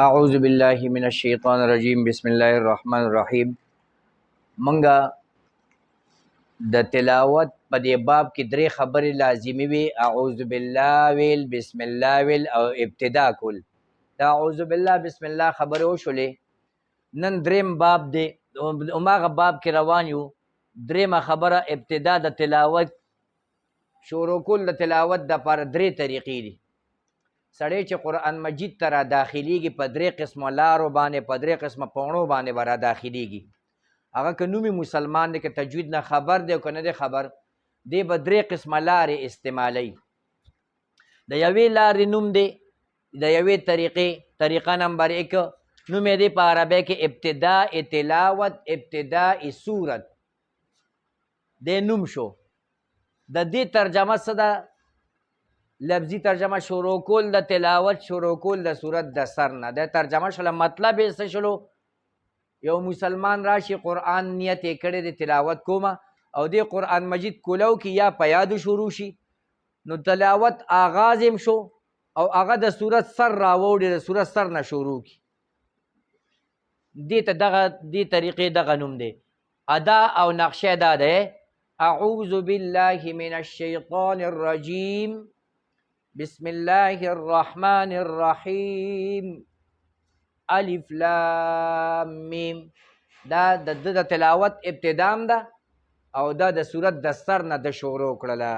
اعوذ باللہ من الشیطان الرجیم بسم اللہ الرحمن الرحیم منگا د تلاوت په دې باب کې درې خبرې لازمي وي. اعوذ بالله ویل، بسم الله ویل او ابتدا کول. دا اعوذ بالله بسم الله خبرې وشولې. نن دریم باب دی، هماغه باب کې روان یو. دریمه خبره ابتدا د تلاوت شروع کول. د تلاوت دپاره درې طریقې دي. سړی چې قرآن مجید ته را داخلیږي په درې قسمه لارو باندې، په درې قسمه پوڼو باندې به را داخلیږي. هغه که نومي مسلمان دی، که تجوید نه خبر دی او که نه دی خبر، دی به درې قسمه لارې استعمالی. د یوې لارې نوم دی، د یوې طریقه نمبر 1 نوم یې دی په عربی کې ابتداء تلاوت، ابتداء صورت دی نوم شو. د دې ترجمه څه ده؟ لفظي ترجمه شروع کول د تلاوت، شروع کول د صورت د سر نه. د ترجمه شله مطلب یې څه شلو؟ یو مسلمان راشي قرآن نیت یې کړی د تلاوت کومه او دې قرآن مجید کولو کې یا په یادو شروع شي، نو تلاوت آغاز هم شو او هغه د صورت سر راوړي، د صورت سر نه شروع کی. دې ته دې طریقې دغه نوم دی. ادا او نقشه دا دی: اعوذ بالله من الشیطان الرجیم بسم الله الرحمن الرحیم الف لام میم. دا د تلاوت ابتدام ده او دا د صورت د سر نه د شروع کړله.